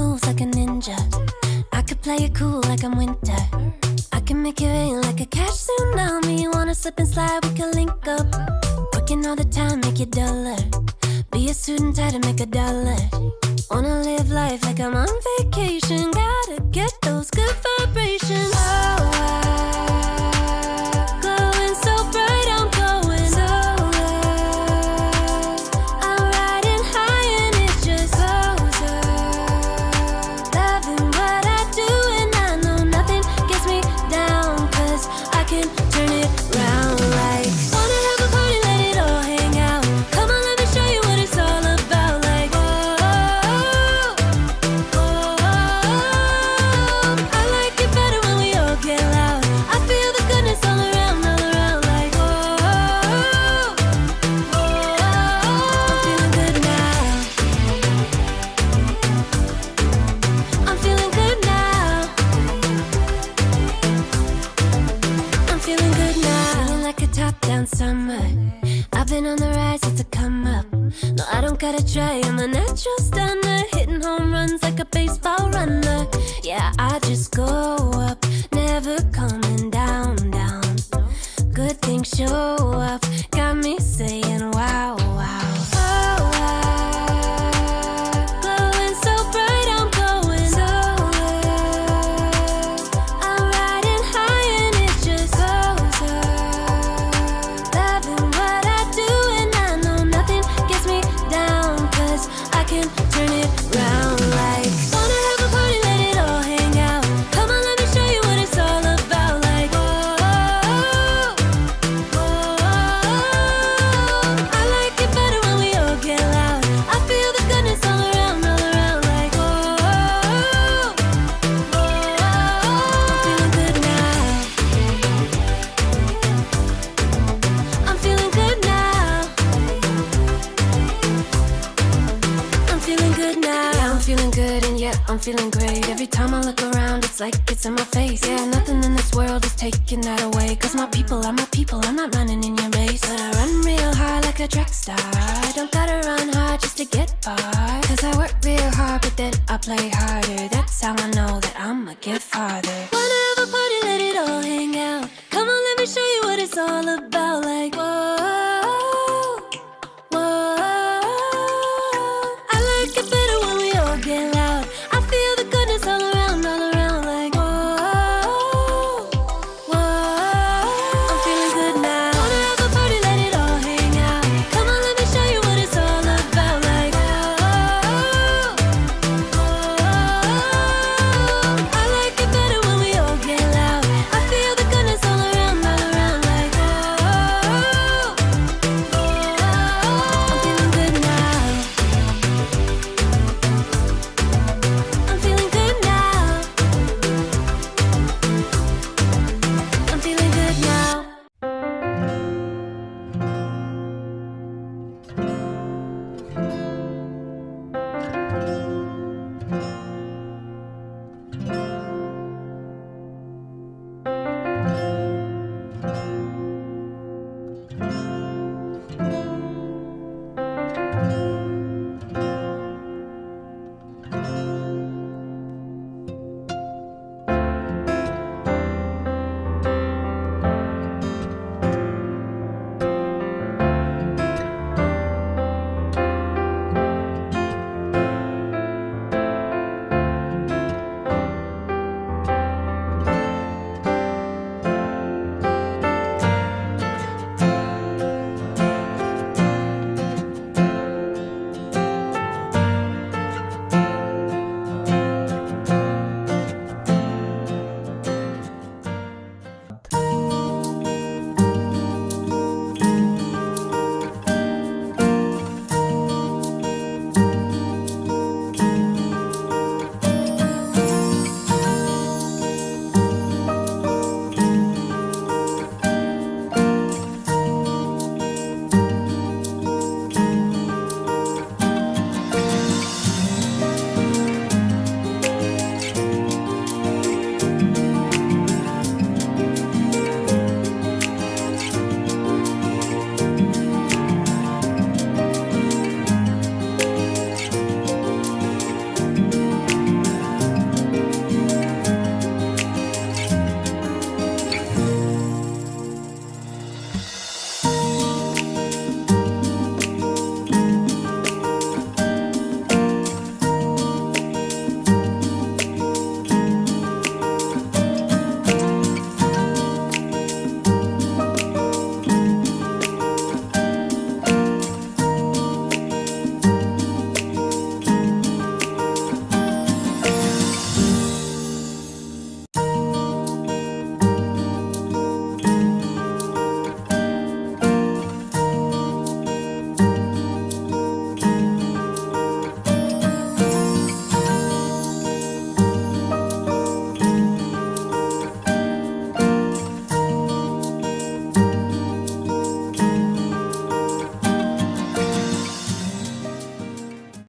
moves like a ninja. I could play it cool like I'm winter. I can make it rain like a cash tsunami. You wanna slip and slide, we can link up. Working all the time, make it duller. Be a student, tie to make $1. Wanna live life like I'm on vacation. Gotta get those good vibrations. Oh, glowing so bright, I'm going solar. I'm riding high and it's just closer. Loving what I do and I know nothing gets me down, 'cause I can turn it round like. Wanna have a party, let it all hang out. Come on, let me show you what it's all about. Like, I like it better when we all get loud. I feel the goodness all around, like, I'm feeling good now. I'm feeling good now. I'm feeling good now. Feeling like a top-down summer. I've been on the rise since I come up. No, I don't gotta try, I'm a natural stunner. Hitting home runs like a baseball runner. Yeah, I just go up, never coming down, down. Good things show up, got me saying wow, wow. Oh, glowing so bright, I'm going solar. I'm riding high and it's just closer. Loving what I do and I know nothing gets me down, 'cause I can turn it round like. Wanna have a party, let it all hang out. Come on, let me show you what it's all about. Like, I like it better when we all get loud. I feel the goodness all around, like, I'm feeling good now. I'm feeling good now. I'm feeling good now. Yeah, I'm feeling good and yeah, I'm feeling great. Every time I look around, it's like it's in my face. Yeah, nothing in this world is taking that away. 'Cause my people are my people, I'm not running in your race. But I run real hard like a track star. I don't gotta run hard just to get far. 'Cause I work real hard, but then I play harder. That's how I know that I'ma get farther. Wanna have a party,